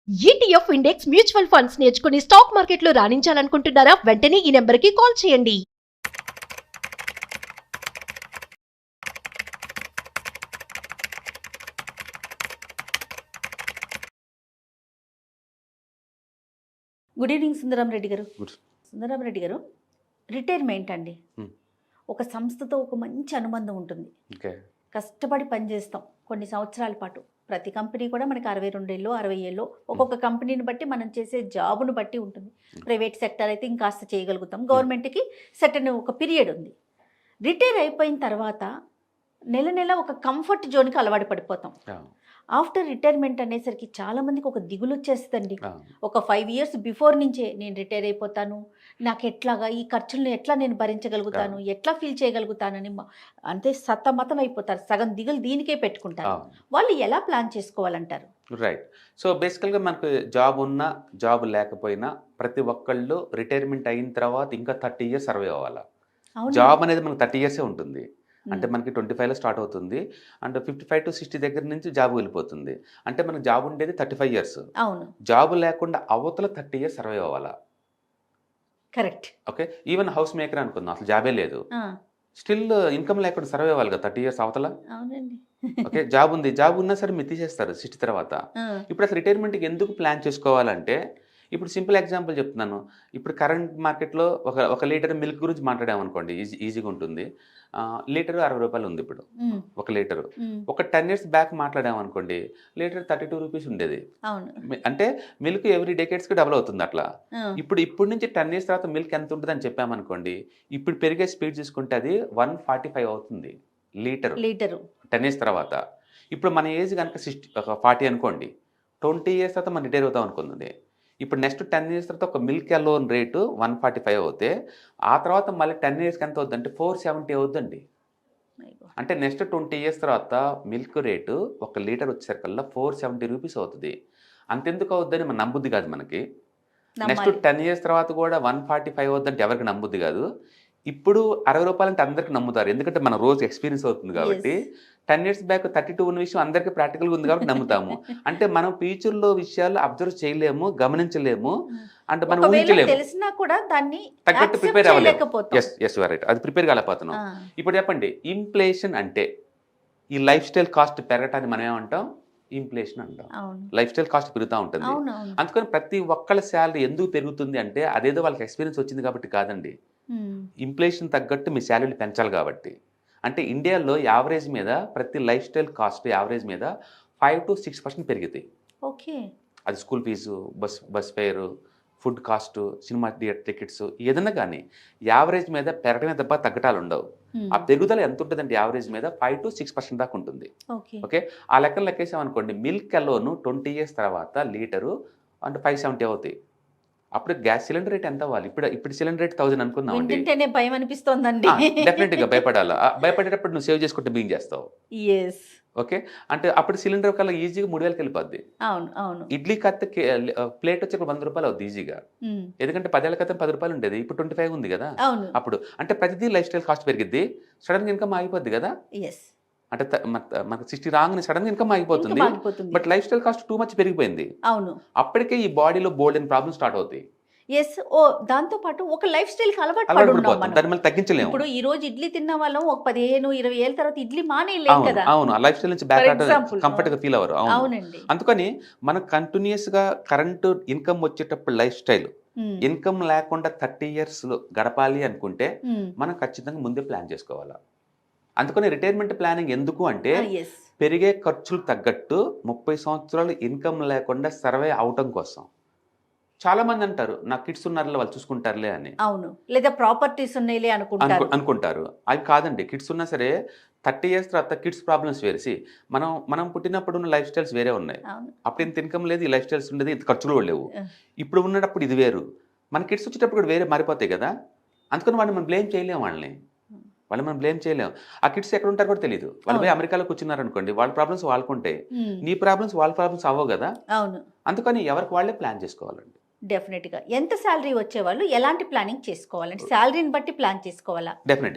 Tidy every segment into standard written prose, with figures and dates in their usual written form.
ETF index mutual funds నేర్చుకుని stock మార్కెట్లో రాణించాలనుకుంటున్నారా? వెంటనే ఈ నెంబర్కి కాల్ చేయండి. గుడ్ ఈవినింగ్ సుందరం రెడ్డి గారు. గుడ్. సుందరం రెడ్డి గారు, రిటైర్మెంట్ అండి. Hmm. ఒక సంస్థతో ఒక మంచి అనుబంధం ఉంటుంది. ఓకే. కష్టపడి పనిచేస్తాం కొన్ని సంవత్సరాల పాటు. ప్రతి కంపెనీ కూడా మనకి 62 ఏళ్ళు 60 ఏళ్ళు ఒక్కొక్క కంపెనీని బట్టి మనం చేసే జాబును బట్టి ఉంటుంది. ప్రైవేట్ సెక్టర్ అయితే ఇంకాస్త చేయగలుగుతాం, గవర్నమెంట్కి సెటన్ ఒక పీరియడ్ ఉంది. రిటైర్ అయిపోయిన తర్వాత నెల నెల ఒక కంఫర్ట్ జోన్కి అలవాటు పడిపోతాం. ఆఫ్టర్ రిటైర్మెంట్ అనేసరికి చాలామందికి ఒక దిగులు వచ్చేస్తుందండి. ఒక 5 years బిఫోర్ నుంచే నేను రిటైర్ అయిపోతాను, నాకు ఎట్లాగా ఈ ఖర్చులను ఎట్లా నేను భరించగలుగుతాను, ఎట్లా ఫీల్ చేయగలుగుతానని అంతే సతమతం అయిపోతారు. సగం దిగులు దీనికే పెట్టుకుంటారు. వాళ్ళు ఎలా ప్లాన్ చేసుకోవాలంటారు? రైట్. సో బేసికల్గా మనకు జాబ్ ఉన్నా జాబ్ లేకపోయినా ప్రతి ఒక్కళ్ళు రిటైర్మెంట్ అయిన తర్వాత ఇంకా 30 years సర్వే అవ్వాలి. జాబ్ అనేది మనకు 30 years ఉంటుంది. అంటే మనకి 25లో స్టార్ట్ అవుతుంది అండ్ 55 to 60 దగ్గర నుంచి జాబ్ వెళ్ళిపోతుంది. అంటే మనకు జాబ్ ఉండేది 35 years. అవును. జాబ్ లేకుండా అవతల 30 years సర్వే అవ్వాలా. Correct. Okay. Even house maker అనుకుందాం, అసలు జాబే లేదు, స్టిల్ ఇన్కమ్ లేకుండా సర్వే అవ్వాలి కదా 30 years అవతల. అవునండి. ఓకే. జాబ్ ఉంది, జాబ్ ఉన్నా సరే మీరు తీసేస్తారు 60 తర్వాత. ఇప్పుడు అసలు రిటైర్మెంట్కి ఎందుకు ప్లాన్ చేసుకోవాలంటే, ఇప్పుడు సింపుల్ ఎగ్జాంపుల్ చెప్తున్నాను. ఇప్పుడు కరెంట్ మార్కెట్లో ఒక లీటర్ మిల్క్ గురించి మాట్లాడామనుకోండి, ఈజీగా ఉంటుంది. లీటర్ 60 రూపాయలు ఉంది ఇప్పుడు ఒక లీటరు. ఒక 10 years బ్యాక్ మాట్లాడామనుకోండి, లీటర్ 32 రూపీస్ ఉండేది. అంటే మిల్క్ ఎవ్రీ డెకేడ్స్కి డబుల్ అవుతుంది అట్లా. ఇప్పుడు నుంచి 10 years తర్వాత మిల్క్ ఎంత ఉంటుంది అని చెప్పామనుకోండి, ఇప్పుడు పెరిగే స్పీడ్ చూసుకుంటే అది 145 అవుతుంది లీటరు 10 years తర్వాత. ఇప్పుడు మన ఏజ్ కనుక 40 అనుకోండి, 20 years తర్వాత మనం రిటైర్ అవుతాం అనుకుంది. ఇప్పుడు నెక్స్ట్ 10 years తర్వాత ఒక మిల్క్ అలోన్ రేటు 145 అవుతే, ఆ తర్వాత మళ్ళీ 10 yearsకి ఎంత అవుద్దంటే 470 అవుద్దండి. అంటే నెక్స్ట్ 20 years తర్వాత మిల్క్ రేటు ఒక లీటర్ వచ్చేసరికల్లా 470 రూపీస్ అవుతుంది. అంతెందుకు అవుద్దని మన నమ్ముద్ది కాదు మనకి. నెక్స్ట్ 10 years తర్వాత కూడా 145 అవుద్దంటే ఎవరికి నమ్ముద్ది కాదు. ఇప్పుడు 60 రూపాయలు అంటే అందరికి నమ్ముతారు, ఎందుకంటే మన రోజు ఎక్స్పీరియన్స్ అవుతుంది కాబట్టి. 10 years బ్యాక్ 32 ఉన్న విషయం అందరికీ ప్రాక్టికల్గా ఉంది కాబట్టి నమ్ముతాము. అంటే మనం ఫ్యూచర్లో విషయాలు అబ్జర్వ్ చేయలేము, గమనించలేము, అంటే మనం ఊహించలేము, తెలిసినా కూడా దాన్ని తగ్గట్టు ప్రిపేర్ అవ్వలేము. ఎస్ రైట్, అది ప్రిపేర్ కాలేకపోతున్నాం. ఇప్పుడు చెప్పండి, ఇన్ఫ్లేషన్ అంటే ఈ లైఫ్ స్టైల్ కాస్ట్ పెరగటాన్ని మనం ఏమంటాం? ఇన్ఫ్లేషన్ అంటాం. లైఫ్ స్టైల్ కాస్ట్ పెరుగుతూ ఉంటుంది. అందుకని ప్రతి ఒక్కళ్ళ శాలరీ ఎందుకు పెరుగుతుంది అంటే అదేదో వాళ్ళకి ఎక్స్పీరియన్స్ వచ్చింది కాబట్టి కాదండి. ఇన్ఫ్లేషన్ తగ్గట్టు మీ శాలరీలు పెంచాలి కాబట్టి. అంటే ఇండియాలో యావరేజ్ మీద ప్రతి లైఫ్ స్టైల్ కాస్ట్ యావరేజ్ మీద 5 to 6% పెరిగింది. ఓకే. అది school fees, bus fare, food cost, cinema theatre tickets, ఏదన్నా కానీ యావరేజ్ మీద పెరగడమే తప్ప తగ్గటాలు ఉండవు. ఆ పెరుగుదల ఎంత ఉంటుందంటే యావరేజ్ మీద 5 to 6% దాకా ఉంటుంది. ఓకే. ఆ లెక్కలు లెక్కేసామనుకోండి, మిల్క్ అలోను 20 years తర్వాత లీటరు అంటే 570 అవుతాయి. అప్పుడు గ్యాస్ సిలిండర్ రేట్ ఎంత అవ్వాలి? ఇప్పుడు సిలిండర్ రేట్ 1000 అనుకుందామండి, భయం అనిపిస్తోందండి. డెఫినెట్గా భయపడాలా. భయపడేటప్పుడు నువ్వు సేవ్ చేసుకుంటే బింగ్ చేస్తావు. ఓకే. అంటే అప్పుడు సిలిండర్ కల్లా ఈజీగా 3000కి వెళ్ళిపోద్ది. ఇడ్లీ కత్త ప్లేట్ వచ్చి 100 రూపాయలు అవుద్ది ఈజీగా. ఎందుకంటే 10 ఏళ్ల క్రితం 10 రూపాయలు ఉండేది, ఇప్పుడు 25 ఉంది కదా. అప్పుడు అంటే ప్రతిదీ లైఫ్ స్టైల్ కాస్ట్ పెరిగిద్ది, సడన్గా ఇన్కమ్ ఆగిపోద్ది కదా. అంటే మనకు 60 రాగానే సడన్గా ఇన్కమ్ ఆగిపోతుంది. But life style cost too much పెరిగిపోయింది. అప్పటికే ఈ బాడీలో బోల్డ్ అండ్ ప్రాబ్లమ్ స్టార్ట్ అవుతాయి. దాంతో పాటు ఒక లైఫ్ స్టైల్ అలవాటు తగ్గించలేము. ఇప్పుడు ఈ రోజు ఇడ్లీ తిన్న వాళ్ళం ఒక 15-20 ఏళ్ళ తర్వాత ఇడ్లీ మానేయలేం కదా. అవును, ఆ లైఫ్ స్టైల్ నుంచి బ్యాక్ కంఫర్ట్ గా ఫీల్ అవ్వరు. అవునండి. అందుకని మనం కంటిన్యూస్ గా కరెంట్ ఇన్కమ్ వచ్చేటప్పుడు లైఫ్ స్టైల్, ఇన్కమ్ లేకుండా 30 years గడపాలి అనుకుంటే మనం ఖచ్చితంగా ముందే ప్లాన్ చేసుకోవాలా. అందుకని రిటైర్మెంట్ ప్లానింగ్ ఎందుకు అంటే, పెరిగే ఖర్చులు తగ్గట్టు 30 సంవత్సరాలు ఇన్కమ్ లేకుండా సర్వే అవటం కోసం. చాలా మంది అంటారు, నా కిడ్స్ ఉన్నారులే వాళ్ళు చూసుకుంటారులే అని. అవును, లేదా ప్రాపర్టీస్ ఉన్నాయిలే అనుకుంటారు. అవి కాదండి. కిడ్స్ ఉన్నా సరే 30 years తర్వాత కిడ్స్ ప్రాబ్లమ్స్ వేరేసి, మనం పుట్టినప్పుడు ఉన్న లైఫ్ స్టైల్స్ వేరే ఉన్నాయి. అప్పుడు ఇంత ఇన్కమ్ లేదు, ఈ లైఫ్ స్టైల్స్ ఉండేది, ఇంత ఖర్చులు లేవు. ఇప్పుడు ఉన్నప్పుడు ఇది వేరు, మన కిడ్స్ వచ్చేటప్పుడు కూడా వేరే మారిపోతాయి కదా. అందుకని వాళ్ళని మనం బ్లేమ్ చేయలేము, వాళ్ళని మనం బ్లేమ్ చేయలేము. ఆ కిడ్స్ ఎక్కడ ఉంటారు కూడా తెలియదు. వాళ్ళు పోయి అమెరికాలో కూర్చున్నారు అనుకోండి, వాళ్ళ ప్రాబ్లమ్స్ వాళ్ళకుంటాయి, నీ ప్రాబ్లమ్స్ వాళ్ళ ప్రాబ్లమ్స్ అవ్వవు కదా. అందుకని ఎవరికి వాళ్ళే ప్లాన్ చేసుకోవాలండి. డెఫినెట్గా. ఎంత శాలరీ వచ్చేవాళ్ళు ఎలాంటి ప్లానింగ్ చేసుకోవాలంటే, శాలరీని బట్టి ప్లాన్ చేసుకోవాలా?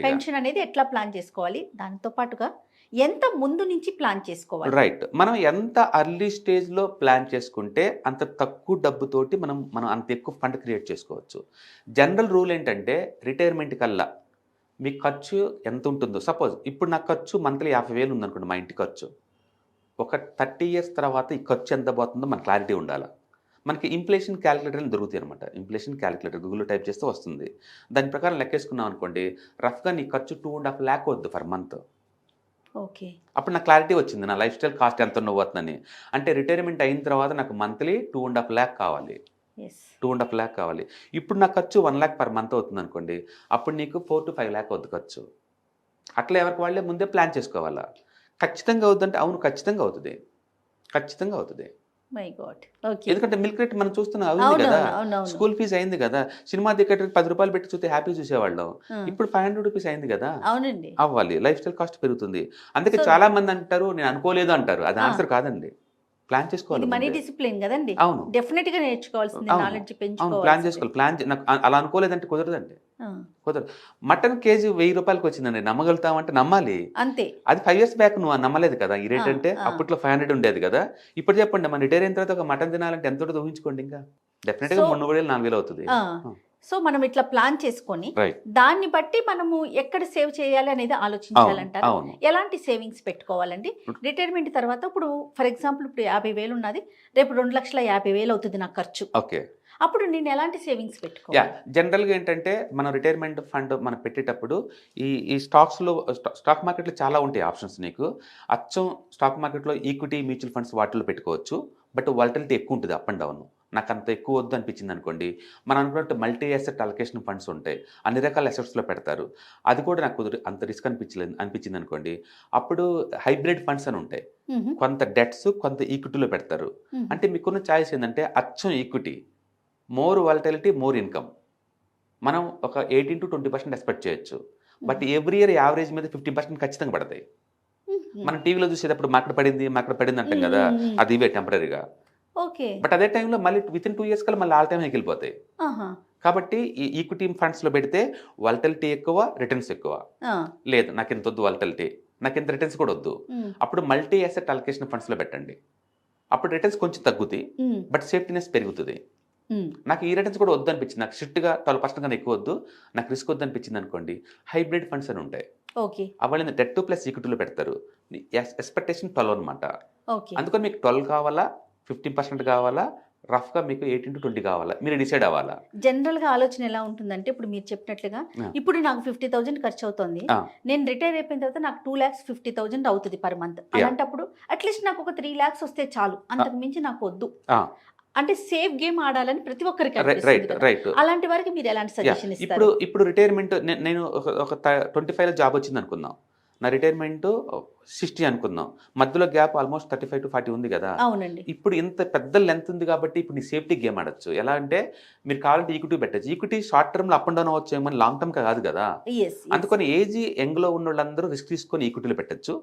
పెన్షన్ అనేది ఎట్లా ప్లాన్ చేసుకోవాలి? దాంతో పాటుగా ఎంత ముందు నుంచి ప్లాన్ చేసుకోవాలి? రైట్. మనం ఎంత అర్లీ స్టేజ్‌లో ప్లాన్ చేసుకుంటే అంత తక్కువ డబ్బుతోటి మనం అంత ఎక్కువ ఫండ్ క్రియేట్ చేసుకోవచ్చు. జనరల్ రూల్ ఏంటంటే రిటైర్మెంట్ కల్లా మీ ఖర్చు ఎంత ఉంటుందో, సపోజ్ ఇప్పుడు నా ఖర్చు మంత్లీ 50,000 ఉందనుకోండి మా ఇంటి ఖర్చు. ఒక 30 ఇయర్స్ తర్వాత ఈ ఖర్చు ఎంత పోతుందో మనకు క్లారిటీ ఉండాలి. మనకి ఇన్ఫ్లేషన్ క్యాలిక్యులేటర్ అని దొరుకుతాయి అనమాట. ఇన్ఫ్లేషన్ క్యాలిక్యులేటర్ గూగుల్‌లో టైప్ చేస్తే వస్తుంది. దాని ప్రకారం లెక్కేసుకున్నాం అనుకోండి, రఫ్‌గా నీ ఖర్చు 2.5 లాక్ అవుద్ది పర్ మంత్. ఓకే. అప్పుడు నాకు క్లారిటీ వచ్చింది నా లైఫ్ స్టైల్ కాస్ట్ ఎంత ఉండబోతుందని. అంటే రిటైర్మెంట్ అయిన తర్వాత నాకు మంత్లీ 2.5 లాక్ కావాలి. యెస్. 2.5 లాక్ కావాలి. ఇప్పుడు నా ఖర్చు 1 లాక్ పర్ మంత్ అవుతుంది అనుకోండి, అప్పుడు నీకు 4-5 లాక్ అవుద్ది ఖర్చు. అట్లా ఎవరికి వాళ్ళే ముందే ప్లాన్ చేసుకోవాలా. ఖచ్చితంగా అవుద్దంటే అవును, ఖచ్చితంగా అవుతుంది. ఖచ్చితంగా అవుతుంది. My God. ఓకే. ఎందుకంటే మిల్క్ రేట్ మనం చూస్తున్నాం అవుతుంది కదా. అవునవును. స్కూల్ ఫీజు అయింది కదా. సినిమా టికెట్‌కి ₹10 పెట్టి చూస్తే హ్యాపీ చూసేవాళ్ళం. ఇప్పుడు ₹500 అయింది కదా. అవునండి. అవ్వాలి. లైఫ్ స్టైల్ కాస్ట్ పెరుగుతుంది. అందుకే సో చాలా మంది అంటారు నేను అనుకోలేదు అంటారు. అది ఆ! ఆన్సర్ కాదండి. ప్లాన్ చేసుకోవాలి ఇది మనీ ముందే. డిసిప్లిన్ కదండీ! అవును. డెఫినిట్‌గా నేర్చుకోవాల్సింది. అవును. నాలెడ్జ్ అవును. ప్లాన్ పెంచుకోవాల్సిందే. చేసుకోవాలి. నాకు అలా అనుకోలేదంటే కుదరదండి. ఆ! కుదరదు. మటన్ కేజీ ₹1000 వచ్చిందండి. నమ్మగలుగుతామంటే నమ్మాలి. అంతే. అది 5 ఇయర్స్ బ్యాక్ నువ్వు నమ్మలేదు కదా. ఈ ఆ! రేట్ అంటే ఆ! అప్పట్లో 500 ఉండేది కదా. ఇప్పుడు చెప్పండి మనం రిటైర్ అయిన తర్వాత ఒక మటన్ తినాలంటే ఎంత ఉంటదో ఊహించుకోండి ఇంకా. డెఫినిట్‌గా సో 3000, 4000 అవుతది. ఆ! సో మనం ఇట్లా ప్లాన్ చేసుకొని రైట్. దాన్ని బట్టి మనము ఎక్కడ సేవ్ చేయాలి అనేది అవును. ఆలోచించాలంటారు. అవును. ఎలాంటి సేవింగ్స్ పెట్టుకోవాలండి? రిటైర్మెంట్ తర్వాత ఇప్పుడు ఫర్ ఎగ్జాంపుల్ ఇప్పుడు 50,000 ఉన్నది. రేపు 2,50,000 అవుతుంది నా ఖర్చు. ఓకే. అప్పుడు నేను ఎలాంటి సేవింగ్స్ యాహ్! పెట్టుకోవాలి? జనరల్‌గా ఏంటంటే మనం రిటైర్మెంట్ ఫండ్ మనం పెట్టేటప్పుడు ఈ స్టాక్స్‌లో స్టాక్ మార్కెట్‌లో చాలా ఉంటాయి ఆప్షన్స్ నీకు. అచ్చం స్టాక్ మార్కెట్‌లో ఈక్విటీ, మ్యూచువల్ ఫండ్స్ వాటిలో పెట్టుకోవచ్చు. బట్ వాలటిలిటీ ఎక్కువ ఉంటుంది అప్ అండ్ డౌన్. నాకంత ఎక్కువ వద్దు అనిపించింది అనుకోండి, మనం అనుకున్నట్టు మల్టీ అసెట్ అలొకేషన్ ఫండ్స్ ఉంటాయి. అన్ని రకాల అసెట్స్‌లో పెడతారు. అది కూడా నాకు అంత రిస్క్ అనిపించింది అనుకోండి, అప్పుడు హైబ్రిడ్ ఫండ్స్ అని ఉంటాయి. హుహు. కొంత డెట్స్, కొంత ఈక్విటీలో పెడతారు. హుహు. అంటే మీకున్న చాయిస్ ఏందంటే అచ్చం equity, more volatility, more income. మనం ఒక 18-20% ఎక్స్‌పెక్ట్ చేయొచ్చు. బట్ హుహు. ఎవ్రీ ఇయర్ యావరేజ్ మీద 50% ఖచ్చితంగా పడతాయి. హుహు. మనం టీవీలో చూసేటప్పుడు మార్కెట్ పడింది అంటాం హ్మ్. కదా. హ్మ్. హ్మ్. అది ఇవే టెంపరరీగా. ఓకే. బట్ అదే టైంలో మళ్ళీ వితిన్ 2 ఇయర్స్ కల్లా మళ్ళీ ఆల్ టైమ్ హైకెళ్ళిపోతాయి. ఆహా! కాబట్టి ఈ ఈక్విటీ ఫండ్స్‌లో పెడితే వాలటిలిటీ ఎక్కువ, రిటర్న్స్ ఎక్కువ. ఆ! లేదు నాకింతొద్దు వాలటిలిటీ, నాకింత రిటర్న్స్ కూడా వద్దు. హ్మ్. అప్పుడు మల్టీ అసెట్ అలొకేషన్ ఫండ్స్‌లో పెట్టండి. అప్పుడు రిటర్న్స్ కొంచెం తగ్గుతాయి. హ్మ్. బట్ సేఫ్టీనెస్ పెరుగుతది. హ్మ్. నాకు ఈ రిటర్న్స్ కూడా వద్దనిపించింది. నాకు స్ట్రిక్ట్‌గా 12% కన్నా ఎక్కువ వద్దు. నాకు రిస్క్ వద్దనిపించింది అనుకోండి, హైబ్రిడ్ ఫండ్స్ అని ఉంటాయి. ఓకే. అవన్నీ డెట్ ప్లస్ ఈక్విటీలో పెడతారు. ఎక్స్‌పెక్టేషన్ 12 అనమాట. ఓకే. అందుకని మీకు 12 కావాలా? 15% కావాలా? రఫ్‌గా మీకు 18-20 కావాలా? మీరు డిసైడ్ అవ్వాలా? జనరల్‌గా ఆలోచన ఎలా ఉంటుందంటే ఇప్పుడు మీరు చెప్పినట్లుగా ఆ! ఇప్పుడు నాకు 50,000 ఖర్చవుతోంది. ఆ! నేను రిటైర్ అయిపోయిన తర్వాత నాకు 2,50,000 అవుతది పర్ మంత్. యాహ్! అలాంటప్పుడు అట్‌లీస్ట్ నాకు ఒక 3 లాక్స్ వస్తే చాలు. ఆ! అంతకు మించి నాకు వద్దు. ఆ! అంటే సేఫ్ గేమ్ ఆడాలని ప్రతి ఒక్కరికి అనిపిస్తుంది రైట్. కదా! రైట్. అలాంటి వారికి మీరు ఎలాంటి యాహ్! సజెషన్ ఇప్పుడు ఇస్తారు? ఇప్పుడు రిటైర్మెంట్ నేను ఒక 25లో జాబ్ వచ్చిందనుకుందాం. నా రిటైర్మెంట్ 60 అనుకుందాం. మధ్యలో గ్యాప్ ఆల్మోస్ట్ 35-40 ఉంది గదా. అవునండి. ఇప్పుడు ఇంత పెద్ద లెంత్ ఉంది కాబట్టి ఇప్పుడు నీ సేఫ్టీ గేమ్ ఆడొచ్చు. ఎలా అంటే మీరు కావాలంటే ఈక్విటీ పెట్టొచ్చు. ఈక్విటీ షార్ట్ టర్మ్‌లో అప్ అండ్ డౌన్ అవ్వచ్చేమో కానీ లాంగ్ టర్మ్ కాదు గదా. యెస్. యెస్. అందుకని ఏజ్ యంగ్‌లో ఉన్నోళ్ళందరూ రిస్క్ తీసుకొని ఈక్విటీలో పెట్టొచ్చు.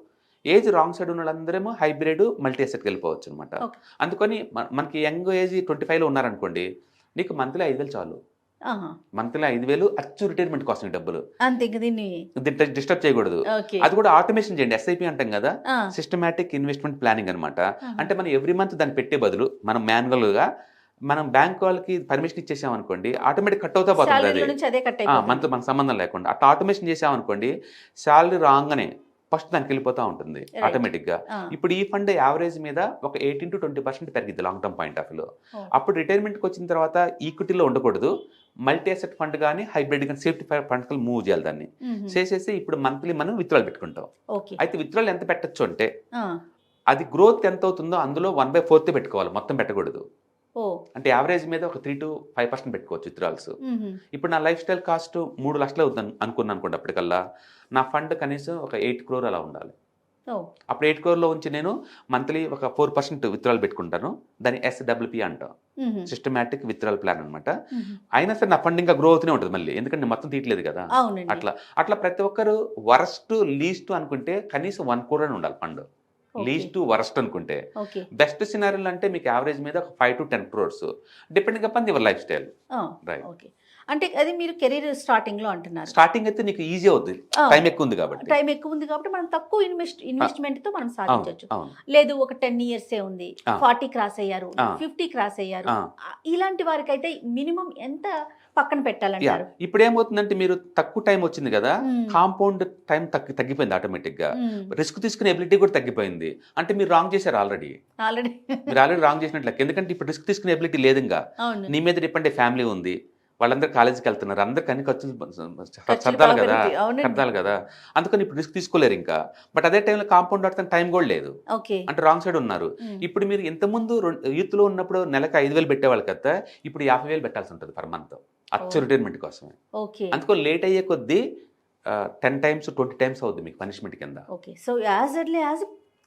ఏజ్ రాంగ్ సైడ్ ఉన్నోళ్ళందరేమో హైబ్రిడ్, మల్టీ అసెట్‌కి వెళ్ళిపోవచ్చనమాట. ఓకే. అందుకని మనకి యంగ్ ఏజ్ 25లో ఉన్నారనుకోండి, నీకు మంత్లీ 5,000 చాలు. ఆహా! మంత్లీ 5,000 అచ్చు రిటైర్మెంట్ కోసం ఈ డబ్బులు. అంతే ఇంక దీన్ని డిస్టర్బ్ చేయకూడదు. ఓకే. అది కూడా ఆటోమేషన్ చేయండి. ఎస్ఐపి అంటాం గదా. ఆ! సిస్టమాటిక్ ఇన్వెస్ట్‌మెంట్ ప్లానింగ్ అనమాట. ఆహా! అంటే మనం ఎవ్రీ మంత్ దాన్ని పెట్టే బదులు మనం మాన్యువల్‌గా మనం బ్యాంక్ వాళ్ళకి పర్మిషన్ ఇచ్చేసామనుకోండి, ఆటోమేటిక్ కట్ అవుతా పోతుంది అది. సాలరీలో నుంచి అదే కట్ అయిపోతుంది. మనతో మనకు సంబంధం లేకుండా. అట్లా ఆటోమేషన్ చేసామనుకోండి, సాలరీ రాంగానే ఫస్ట్ దానికెళ్ళిపోతా ఉంటుంది రైట్. ఆటోమేటిక్‌గా. ఆ! ఇప్పుడు ఈ ఫండ్ యావరేజ్ మీద ఒక 18-20% పెరిగిద్ది లాంగ్ టర్మ్ పాయింట్ ఆఫ్ వ్యూలో. ఓహ్! అప్పుడు రిటైర్మెంట్‌కి వచ్చిన తర్వాత ఈక్విటీలో ఉండకూడదు. మల్టీ అసెట్ ఫండ్ గాని, హైబ్రిడ్ గాని సేఫ్టీ ఫండ్స్‌కి మూవ్ చేయాలి దాన్ని. హుహు. చేసేసి ఇప్పుడు మంత్లీ మనం విత్‌డ్రాల్ పెట్టుకుంటాం. ఓకే. అయితే విత్‌డ్రాల్ ఎంత పెట్టొచ్చు అంటే, ఆ! అది గ్రోత్ ఎంత అవుతుందో అందులో 1/4 పెట్టుకోవాలి. మొత్తం పెట్టకూడదు. ఓహ్! అంటే యావరేజ్ మీద ఒక 3-5% పెట్టుకోవచ్చు విత్‌డ్రాల్స్. హుహు. ఇప్పుడు నా లైఫ్ స్టైల్ కాస్ట్ 3,00,000 అవుద్దని అనుకున్నాననుకోండి అప్పటికల్లా, నా ఫండ్ కనీసం ఒక 8 crore అలా ఉండాలి. ఓహ్! అప్పుడు 8 crore ఉంచి నేను మంత్లీ ఒక 4% విత్‌డ్రాల్ పెట్టుకుంటాను. దాన్ని ఎస్‌డబ్ల్యూపీ అంటాం. హుహు. సిస్టమాటిక్ విత్‌డ్రాల్ ప్లాన్ అనమాట. హుహు. అయినా సరే నా ఫండ్ ఇంకా గ్రో అవుతూనే ఉంటుంది మళ్ళీ. ఎందుకంటే నేను మొత్తం తీయట్లేదు కదా. అవునండి. అట్లా ప్రతి ఒక్కరు వరస్ట్, లీస్ట్ అనుకుంటే కనీసం 1 crore అని ఉండాలి fund. Okay. Least to worst అనుకుంటే. ఓకే. బెస్ట్ సినారియోలో అంటే మీకు యావరేజ్ మీద ఒక 5-10 crores depending upon your life style. ఆ! రైట్. ఓకే. అంటే అది మీరు కెరీర్ స్టార్టింగ్ లో అంటున్నారు. స్టార్టింగ్ అయితే నీకు ఈజీ అవుతుంది, టైం ఎక్కువ ఉంది కాబట్టి. టైం ఎక్కువ ఉంది కాబట్టి మనం తక్కువ ఇన్వెస్ట్మెంట్ తో మనం అవును సాధించవచ్చు. అవును లేదు ఒక 10 years ఉంది, 40 క్రాస్ అయ్యారు, ఆ. 50 క్రాస్ అయ్యారు, ఆ. ఇలాంటి వారికి అయితే మినిమం ఎంత పక్కన పెట్టాలంటారు? ఇప్పుడు ఏమవుతుందంటే మీరు తక్కువ టైం వచ్చింది కదా, మ్మ్. కాంపౌండ్ టైం తగ్గిపోయింది ఆటోమేటిక్ గా. మ్మ్. రిస్క్ తీసుకునే ఎబిలిటీ కూడా తగ్గిపోయింది. అంటే మీరు రాంగ్ చేశారు ఆల్రెడీ. ఆల్రెడీ మీరు ఆల్రెడీ రాంగ్ చేసినట్లు. ఎందుకంటే ఇప్పుడు రిస్క్ తీసుకునే ఎబిలిటీ లేదు ఇంకా. అవును. నీ మీద డిపెండ్ ఫ్యామిలీ ఉంది, వాళ్ళందరూ కాలేజీకి వెళ్తున్నారు, అందరికి అన్ని ఖర్చులు ఖర్చులు సర్దాలి బాగా కదా, పెరుగుతాయి. అవునండి. సర్దాలి కదా. అందుకని ఇప్పుడు రిస్క్ తీసుకోలేరు ఇంకా. బట్ అదే టైంలో కాంపౌండ్ ఆడుతున్న టైం కూడా లేదు, ఓకే. అంటే రాంగ్ సైడ్ ఉన్నారు. ఇప్పుడు మీరు ఇంతకుముందు యూత్ లో ఉన్నప్పుడు నెలకు 5,000 పెట్టేవాళ్ళు కదా, ఇప్పుడు 50,000 పెట్టాల్సి ఉంటుంది పర్ మంత్ అచ్చు రిటైర్మెంట్ కోసమే. ఓకే. అందుకో లేట్ అయ్యే కొద్దీ 10 times 20 times అవుతుంది మీకు పనిష్మెంట్ కింద. Okay. So as early as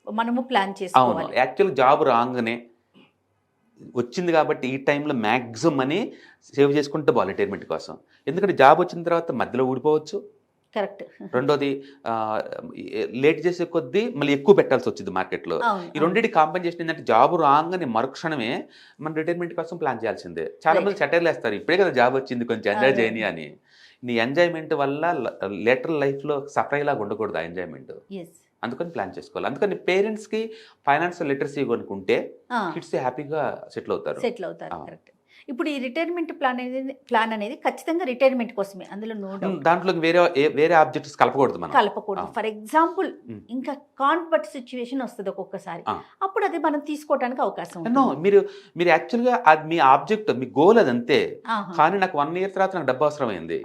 మనము ప్లాన్ అవును, చేసుకోవాలి. యాక్చువల్ జాబ్ రాగానే వచ్చింది కాబట్టి ఈ టైంలో మ్యాక్సిమం మనీ సేవ్ చేసుకుంటే బాగా రిటైర్మెంట్ కోసం. ఎందుకంటే జాబ్ వచ్చిన తర్వాత మధ్యలో ఊడిపోవచ్చు. కరెక్ట్. రెండోది లేట్ చేసే కొద్దీ మళ్ళీ ఎక్కువ పెట్టాల్సి వచ్చింది మార్కెట్లో. ఈ రెండింటి కాంపెన్సేషన్ ఏంటంటే జాబ్ రాగానే మరుక్షణమే మన రిటైర్మెంట్ కోసం ప్లాన్ చేయాల్సిందే. చాలా మంది సెటిల్ వేస్తారు, ఇప్పుడే కదా జాబ్ వచ్చింది కొంచెం ఎంజాయ్ చేయని అని. నీ ఎంజాయ్మెంట్ వల్ల లేటర్ లైఫ్లో సఫర్ అయ్యేలాగా ఉండకూడదు ఆ ఎంజాయ్మెంట్. అందుకని ప్లాన్ చేసుకోవాలి. అందుకని పేరెంట్స్కి ఫైనాన్షియల్ లిటరసీ కొనుక్కుంటే కిడ్స్ హ్యాపీగా సెటిల్ అవుతారు. కరెక్ట్. ఇప్పుడు ఈ రిటైర్మెంట్ ప్లాన్ అనేది ఖచ్చితంగా రిటైర్మెంట్ కోసమే, అందులో నో డౌట్. దాంట్లోకి వేరే ఆబ్జెక్ట్స్ కలపకూడదు మనం. కలపకూడదు. ఫర్ ఎగ్జాంపుల్ ఇంకా కాన్వర్ట్ సిచ్యువేషన్ వస్తుంది ఒక్కొక్కసారి, అప్పుడు అది మనం తీసుకోవడానికి అవకాశం ఉంది. మీరు యాక్చువల్గా మీ ఆబ్జెక్ట్, మీ గోల్ అది అంతే. కానీ నాకు 1 year తర్వాత నాకు డబ్బు అవసరమైంది,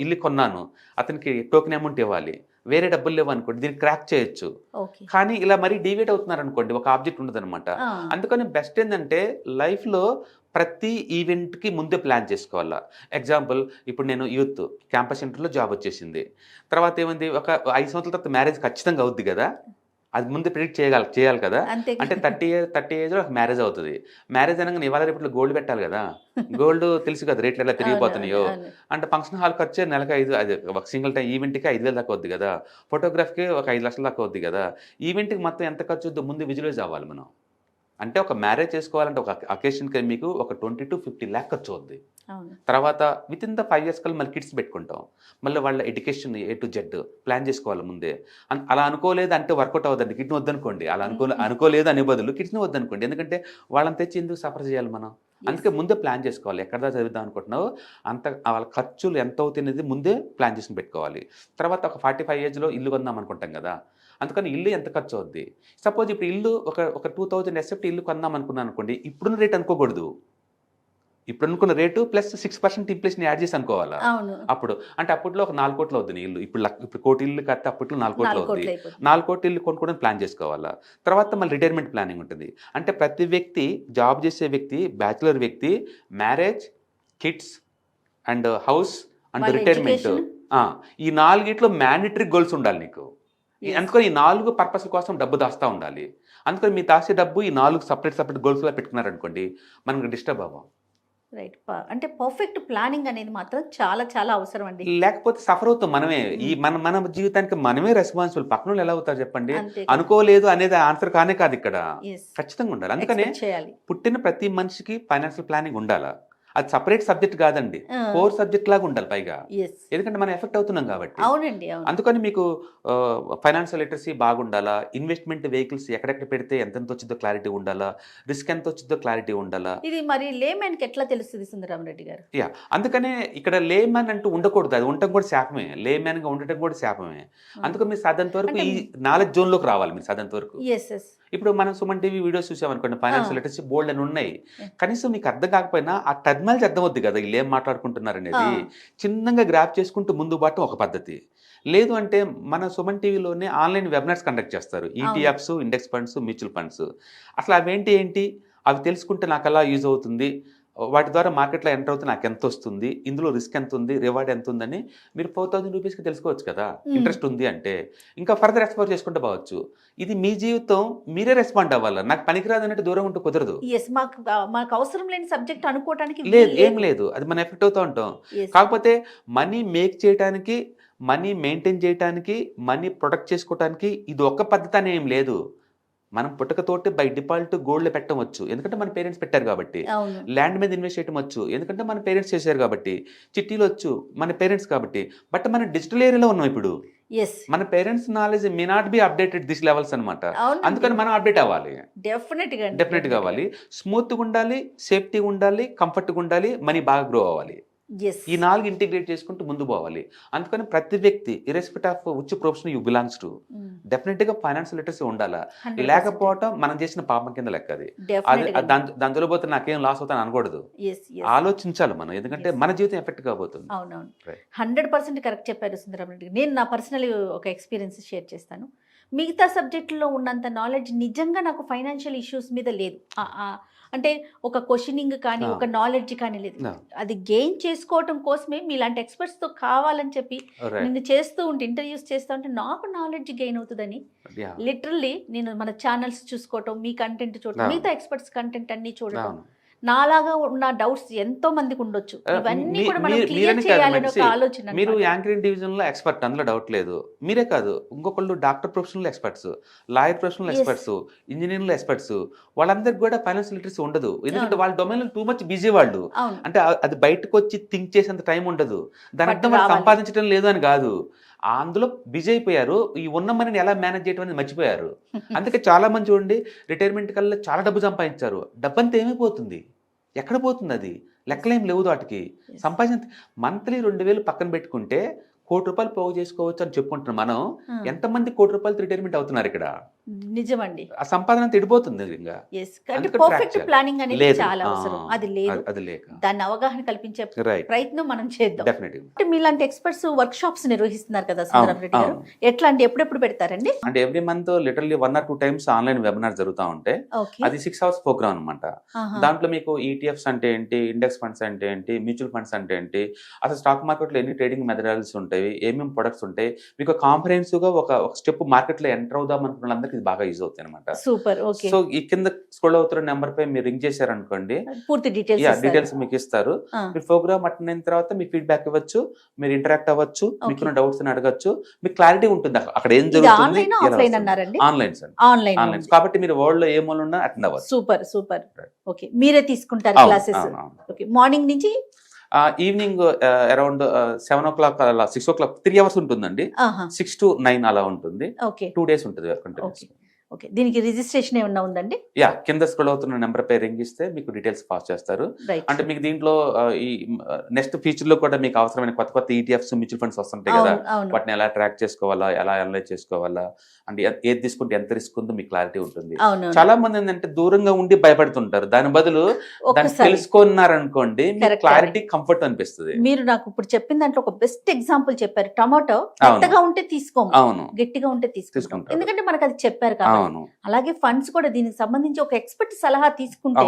ఇల్లు కొన్నాను, అతనికి టోకెన్ అమౌంట్ ఇవ్వాలి, వేరే డబ్బులు లేవు అనుకోండి, దీన్ని క్రాక్ చేయొచ్చు. కానీ ఇలా మరీ డివేట్ అవుతున్నారు అనుకోండి, ఒక ఆబ్జెక్ట్ ఉండదు అనమాట. అందుకని బెస్ట్ ఏంటంటే లైఫ్లో ప్రతి ఈవెంట్కి ముందే ప్లాన్ చేసుకోవాలా. ఎగ్జాంపుల్, ఇప్పుడు నేను యూత్ క్యాంపస్ ఇంటర్లో జాబ్ వచ్చేసింది, తర్వాత ఏమైంది, ఒక 5 సంవత్సరాల తర్వాత మ్యారేజ్ ఖచ్చితంగా అవుద్ది కదా, అది ముందే ప్రిడిక్ట్ చేయాలి కదా. అంటే 30 ఏజ్లో మ్యారేజ్ అవుతుంది. మ్యారేజ్ అనగా ఇవాళ రేపట్లో గోల్డ్ పెట్టాలి కదా. గోల్డ్ తెలుసు కదా రేట్లు ఎలా తిరిగిపోతున్నాయో. అంటే ఫంక్షన్ హాల్ ఖర్చే నెలకు 5, అది ఒక సింగిల్ టైం ఈవెంట్కి 5,000 దాకా అవుద్ది కదా, ఫోటోగ్రాఫ్కి ఒక 5 లక్షల దాకా అవుద్ది కదా. ఈవెంట్కి మొత్తం ఎంత ఖర్చు అవుద్దో ముందు విజువలైజ్ అవ్వాలి మనం. అంటే ఒక మ్యారేజ్ చేసుకోవాలంటే ఒక అకేషన్కి మీకు ఒక 20 to 50 lakh ఖర్చు అవుద్ది. తర్వాత విత్ ఇన్ ద 5 years కల్లా మళ్ళీ కిడ్స్ పెట్టుకుంటాం, మళ్ళీ వాళ్ళ education A to Z plan చేసుకోవాలి ముందే. అలా అనుకోలేదు అంటే వర్కౌట్ అవ్వదండి. కిడ్ని వద్దనుకోండి, అలా అనుకోలేదు అనే బదులు కిడ్స్ని వద్దనుకోండి. ఎందుకంటే వాళ్ళని తెచ్చి ఎందుకు సఫర్ చేయాలి మనం. అందుకే ముందే ప్లాన్ చేసుకోవాలి. ఎక్కడ చదివిద్దాం అనుకుంటున్నావు అంత వాళ్ళ ఖర్చులు ఎంత అవుతున్నది ముందే ప్లాన్ చేసుకుని పెట్టుకోవాలి. తర్వాత ఒక 45 ఏజ్లో ఇల్లు కొందాం అనుకుంటాం కదా, అందుకని ఇల్లు ఎంత ఖర్చు అవుద్ది. సపోజ్ ఇప్పుడు ఇల్లు ఒక 2,000 ఎస్ఎఫ్టీ ఇల్లు కొందాం అనుకున్నాను అనుకోండి, ఇప్పుడున్న రేట్ అనుకోకూడదు, ఇప్పుడు అనుకున్న రేటు ప్లస్ 6% ఇన్ఫ్లేషన్ యాడ్ చేసి అనుకోవాలా. అప్పుడు అంటే అప్పట్లో ఒక 4 కోట్లు అవుతుంది ఇల్లు, ఇప్పుడు కోటి ఇల్లు కడితే అప్పట్లో 4 కోట్లు అవుతుంది. 4 కోట్ల ఇల్లు కొనుక్కోవడానికి ప్లాన్ చేసుకోవాలా. తర్వాత మళ్ళీ రిటైర్మెంట్ ప్లానింగ్ ఉంటుంది. అంటే ప్రతి వ్యక్తి, జాబ్ చేసే వ్యక్తి, బ్యాచులర్ వ్యక్తి, marriage, kids and house and retirement, ఈ 4 మ్యాండేటరీ గోల్స్ ఉండాలి నీకు. అందుకని ఈ 4 పర్పస్ కోసం డబ్బు దాస్తూ ఉండాలి. అందుకని మీ దాసే డబ్బు ఈ 4 సపరేట్ గోల్స్లో పెట్టుకున్నారనుకోండి, మనకు డిస్టర్బ్ అవ్వం. రైట్. అంటే పర్ఫెక్ట్ ప్లానింగ్ అనేది మాత్రం చాలా చాలా అవసరం అండి. లేకపోతే సఫర్ అవుతాం మనమే. ఈ మన జీవితానికి మనమే రెస్పాన్సిబుల్. పక్కన వాళ్ళు ఎలా అవుతారు చెప్పండి. అనుకోలేదు అనేది ఆన్సర్ కానే కాదు ఇక్కడ, ఖచ్చితంగా ఉండాలి. అందుకనే పుట్టిన ప్రతి మనిషికి ఫైనాన్షియల్ ప్లానింగ్ ఉండాలా. అది సపరేట్ సబ్జెక్ట్ కాదండి, కోర్ సబ్జెక్ట్ లాగా ఉండాలి పైగా. ఎందుకంటే మనం ఎఫెక్ట్ అవుతున్నాం కాబట్టి. అందుకని మీకు ఫైనాన్షియల్ లిటరసీ బాగుండాలా, ఇన్వెస్ట్మెంట్ వెహికల్స్ ఎక్కడెక్కడ పెడితే ఎంత వచ్చిందో క్లారిటీ ఉండాలా, రిస్క్ ఎంత వచ్చిందో క్లారిటీ ఉండాలా. ఇది మరి లేమెన్కి ఎట్లా తెలుస్తుంది సుందరరామరెడ్డి గారు? అందుకనే ఇక్కడ లేమెన్ అంటూ ఉండకూడదు, అది ఉండటం కూడా శాపమే. లేమెన్గా ఉండటం కూడా శాపమే. అందుకని మీరు సాధ్యంత వరకు ఈ నాలెడ్జ్ జోన్లోకి రావాలి. మీరు సాధ్యంత వరకు ఇప్పుడు మనం సుమన్ టీవీ వీడియోస్ చూసామనుకోండి, ఫైనాన్షియల్ లిటరసీ బోల్డ్ అని ఉన్నాయి. కనీసం నీకు అర్థం కాకపోయినా ఆ టర్మినాలజీ అర్థం అవుద్ది కదా, వీళ్ళు ఏం మాట్లాడుకుంటున్నారు అనేది. చిన్నగా గ్రాప్ చేసుకుంటూ ముందు బాటం ఒక పద్ధతి. లేదు అంటే మన సుమన్ టీవీలోనే ఆన్లైన్ వెబినార్స్ కండక్ట్ చేస్తారు, ETFs, index funds, mutual funds. అసలు అవేంటి అవి తెలుసుకుంటే నాకు ఎలా యూజ్ అవుతుంది, వాటి ద్వారా మార్కెట్లో ఎంటర్ అవుతే నాకు ఎంత వస్తుంది, ఇందులో రిస్క్ ఎంత ఉంది, రివార్డ్ ఎంత ఉందని మీరు 4,000 రూపీస్కి తెలుసుకోవచ్చు కదా. ఇంట్రెస్ట్ ఉంది అంటే ఇంకా ఫర్దర్ ఎక్స్ప్లోర్ చేసుకుంటూ పోవచ్చు. ఇది మీ జీవితం, మీరే రెస్పాండ్ అవ్వాలి. నాకు పనికిరాదు అన్నట్టు దూరం ఉంటూ కుదరదు. మాకు అవసరం లేని సబ్జెక్ట్ అనుకోవడానికి లేదు, ఏం లేదు, అది మనం ఎఫెక్ట్ అవుతూ ఉంటాం. కాకపోతే మనీ మేక్ చేయడానికి, మనీ మెయింటైన్ చేయడానికి, మనీ ప్రొటెక్ట్ చేసుకోవడానికి ఇది ఒక్క పద్ధతి అని ఏం లేదు. మనం పుట్టకతోటి బై డిఫాల్ట్ గోల్డ్ పెట్టవచ్చు, ఎందుకంటే మన పేరెంట్స్ పెట్టారు కాబట్టి. అవును. ల్యాండ్ మీద ఇన్వెస్ట్ చేయడం వచ్చు, ఎందుకంటే మన పేరెంట్స్ చేశారు కాబట్టి. చిట్టీలు వచ్చు, మన పేరెంట్స్ కాబట్టి. బట్ మనం డిజిటల్ ఏరియాలో ఉన్నాం ఇప్పుడు. ఎస్, మన parents knowledge may not be updated this levels అనమాట. అందుకని మనం అప్డేట్ అవ్వాలి, డెఫినెట్ గా అవ్వాలి. స్మూత్గా ఉండాలి, సేఫ్టీగా ఉండాలి, కంఫర్ట్గా ఉండాలి, మనీ బాగా గ్రో అవ్వాలి. ఈ 4 ఇంటిగ్రేట్ చేసుకుంటూ ముందు పోవాలి. అందుకని ప్రతి వ్యక్తి irrespective of which profession you belongs to, definite గా ఫైనాన్షియల్ లిటరసీ ఉండాలా. లేకపోవటం మనం చేసిన పాపం కింద లెక్క. అది దాంతో పోతే నాకేం లాస్ అవుతాను అనకూడదు, ఆలోచించాలి మనం, ఎందుకంటే మన జీవితం ఎఫెక్ట్ కాబోతుంది. అవునవును, 100% కరెక్ట్ చెప్పారు సుందరం రెడ్డి. నేను నా పర్సనల్ ఒక ఎక్స్పీరియన్స్ షేర్ చేస్తాను. మిగతా సబ్జెక్టులో ఉన్నంత నాలెడ్జ్ నిజంగా నాకు ఫైనాన్షియల్ ఇష్యూస్ మీద లేదు. అంటే ఒక క్వశ్చనింగ్ కానీ ఒక నాలెడ్జ్ కానీ లేదు. అది గెయిన్ చేసుకోవటం కోసమే మీలాంటి ఎక్స్పర్ట్స్తో కావాలని చెప్పి నేను చేస్తూ ఉంటే, ఇంటర్వ్యూస్ చేస్తూ ఉంటే నాకు నాలెడ్జ్ గెయిన్ అవుతుందని లిటరల్లీ నేను మన ఛానల్స్ చూసుకోవటం, మీ కంటెంట్ చూడటం, మిగతా ఎక్స్పర్ట్స్ కంటెంట్ అన్ని చూడటం, నాలాగా ఉన్న డౌట్స్ ఎంతో మందికి ఉండొచ్చు. ఇవన్నీ కూడా మనం క్లియర్ చేయాలని ఒక ఆలోచన. మీరు యాంకరింగ్ డివిజన్ లో ఎక్స్పర్ట్, అందులో డౌట్ లేదు. మీరే కాదు, ఇంకొకళ్ళు doctor professional experts, lawyer professional experts, engineering experts, వాళ్ళందరికి కూడా ఫైనాన్షియల్ లిటరసీ ఉండదు. ఎందుకంటే వాళ్ళ డొమైన్ లో టూ మచ్ బిజీ వాళ్ళు. అంటే అది బయటకు వచ్చి థింక్ చేసేంత టైం ఉండదు. దాని అర్థం వాళ్ళు సంపాదించడం లేదు అని కాదు, అందులో బిజీ అయిపోయారు. ఈ ఉన్న మనీని ఎలా మేనేజ్ చేయడం అనేది మర్చిపోయారు. అందుకే చాలా మంది చూడండి రిటైర్మెంట్ కల్లా చాలా డబ్బు సంపాదించారు. డబ్బు అంతా ఏమైపోతుంది, ఎక్కడ పోతుంది, అది లెక్కలేం లేవు వాటికి. సంపాదించిన మంత్లీ 2,000 పక్కన పెట్టుకుంటే ₹1,00,00,000 పోగు చేసుకోవచ్చు అని చెప్పుకుంటున్నాం మనం. ఎంతమంది ₹1,00,00,000 రిటైర్మెంట్ అవుతున్నారు ఇక్కడ? నిజమండి. ఆ సంపాదన తిడిపోతుంది. పర్ఫెక్ట్ ప్లానింగ్ అనేది చాలా అవసరం. అది లేదు, అది లేక దాన్ని అవగాహన కల్పించే ప్రయత్నం మనం చేద్దాం. అంటే మీలాంటి ఎక్స్పర్ట్స్ వర్క్ షాప్స్ నిర్వహిస్తున్నారు కదా సుందరం రెడ్డి గారు, ఎట్లా అంటే ఎప్పుడెప్పుడు పెడతారండి? అంటే every month literally 1 or 2 times online webinar జరుగుతూ ఉంటాయి. అది 6 hours ప్రోగ్రామ్ అనమాట. దాంట్లో మీకు ఈటీఎఫ్స్ అంటే ఏంటి, ఇండెక్స్ ఫండ్స్ అంటే ఏంటి, మ్యూచువల్ ఫండ్స్ అంటే ఏంటి, అసలు స్టాక్ మార్కెట్ లో ఎన్ని ట్రేడింగ్ మెథడాలజీస్ ఉంటాయి, ఏమేమి ప్రొడక్ట్స్ ఉంటాయి, మీకు కాంప్రహెన్సివ్ గా ఒక స్టెప్ మార్కెట్ లో ఎంటర్ అవుదాం అనుకున్న వాళ్ళందరికీ ఇది బాగా యూజ్ అవుతాయి అనమాట. సూపర్. ఓకే. సో ఈ కింద స్క్రోల్ అవుతున్న నెంబర్ పై మీరు రింగ్ చేశారనుకోండి, పూర్తి డీటెయిల్స్ మీకు ఇస్తారు. మీరు ప్రోగ్రామ్ అటెండ్ అయిన తర్వాత మీ ఫీడ్బ్యాక్ ఇవ్వచ్చు, మీరు ఇంటరాక్ట్ అవ్వచ్చు, మీకున్న డౌట్స్ అని అడగచ్చు, మీకు క్లారిటీ ఉంటుంది అక్కడ ఏం జరుగుతుంది. ఆన్లైన్ కాబట్టి మీరు వరల్డ్ లో ఏ మూల ఉన్నా అటెండ్ అవ్వచ్చు. సూపర్. ఓకే, మీరే తీసుకుంటారు క్లాసెస్? ఓకే, మార్నింగ్ నుంచి ఈవినింగ్ అరౌండ్ 7 o'clock అలా 6 o'clock 3 hours ఉంటుందండి. 6 to 9 అలా ఉంటుంది. 2 days ఉంటుంది. ఓకే, దీనికి రిజిస్ట్రేషన్ ఏమన్నా ఉందండి? కింద స్క్రోల్ అవుతున్న నెంబర్ పై రింగ్ ఇస్తే మీకు డీటెయిల్స్ పాస్ చేస్తారు. అంటే మీకు దీంట్లో ఈ నెక్స్ట్ ఫ్యూచర్ లో కూడా మీకు అవసరమైన కొత్త ఈటీఎఫ్స్, మ్యూచువల్ ఫండ్స్ వస్తుంటాయి కదా, వాటిని ఎలా ట్రాక్ చేసుకోవాలా, ఎలా అనలైజ్ చేసుకోవాలా, అంటే ఏది తీసుకుంటే ఎంత రిస్క్ ఉందో మీకు క్లారిటీ ఉంటుంది. చాలా మంది ఏంటంటే దూరంగా ఉండి భయపడుతుంటారు, దాని బదులు దాన్ని తెలుసుకున్నారనుకోండి క్లారిటీ, కంఫర్ట్ అనిపిస్తుంది. మీరు నాకు ఇప్పుడు చెప్పిన దాంట్లో ఒక బెస్ట్ ఎగ్జాంపుల్ చెప్పారు. టమాటో మెత్తగా ఉంటే తీసుకోము, గట్టిగా ఉంటే తీసుకుంటాం, ఎందుకంటే మనకు అది చెప్పారు కాబట్టి. అలాగే ఫండ్స్ కూడా దీనికి సంబంధించి ఒక ఎక్స్పర్ట్ సలహా తీసుకుంటే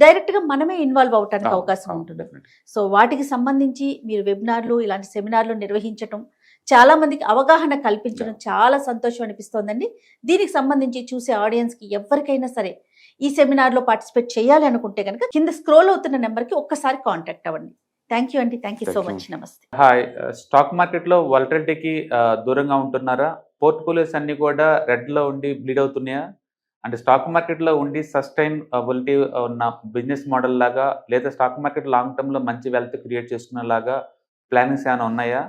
డైరెక్ట్ గా మనమే ఇన్వాల్వ్ అవడానికి అవకాశం ఉంటుంది. సో వాటికి సంబంధించి మీరు వెబినార్లు, ఇలాంటి సెమినార్లు నిర్వహించడం, చాలా మందికి అవగాహన కల్పించడం చాలా సంతోషం అనిపిస్తోందండి. దీనికి సంబంధించి చూసే ఆడియన్స్ కి ఎవరికైనా సరే ఈ సెమినార్ లో పార్టిసిపేట్ చేయాలి అనుకుంటే కనుక కింద స్క్రోల్ అవుతున్న నెంబర్ కి ఒక్కసారి కాంటాక్ట్ అవ్వండి. థ్యాంక్ యూ అండి, థ్యాంక్ యూ సో మచ్. నమస్తే. హాయ్, స్టాక్ మార్కెట్ లో వాలటిలిటీకి దూరంగా ఉంటున్నారా? పోర్ట్ఫోలియోస్ అన్ని కూడా రెడ్ లో ఉండి బ్లీడ్ అవుతున్నాయా? అంటే స్టాక్ మార్కెట్ లో ఉండి సస్టైనబిలిటీ ఉన్న బిజినెస్ మోడల్ లాగా, లేదా స్టాక్ మార్కెట్ లాంగ్ టర్మ్ లో మంచి వెల్త్ క్రియేట్ చేసుకునే లాగా ప్లానింగ్స్ ఏమైనా ఉన్నాయా?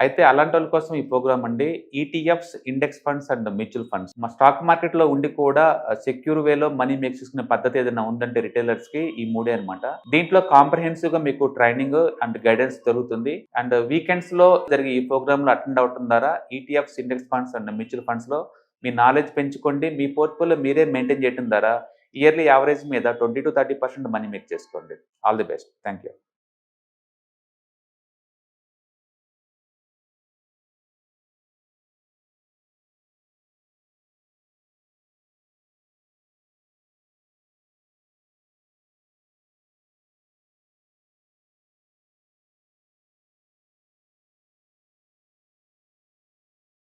అయితే అలాంటి వాళ్ళ కోసం ఈ ప్రోగ్రామ్ అండి. ETFs, index funds and mutual funds. మా స్టాక్ మార్కెట్ లో ఉండి కూడా సెక్యూర్ వేలో మనీ మేక్ చేసుకునే పద్ధతి ఏదైనా ఉందంటే రిటైలర్స్ కి ఈ 3 అనమాట. దీంట్లో కాంప్రహెన్సివ్ గా మీకు ట్రైనింగ్ అండ్ గైడెన్స్ జరుగుతుంది. అండ్ వీకెండ్స్ లో జరిగే ఈ ప్రోగ్రామ్ లో అటెండ్ అవడం ద్వారా ETFs, index funds and mutual funds లో మీ నాలెడ్జ్ పెంచుకోండి. మీ పోర్ట్ఫోలియో మీరే మెయింటైన్ చేయడం ద్వారా ఇయర్లీ యావరేజ్ మీద 20 to 30% మనీ మేక్ చేసుకోండి. All the best. Thank you.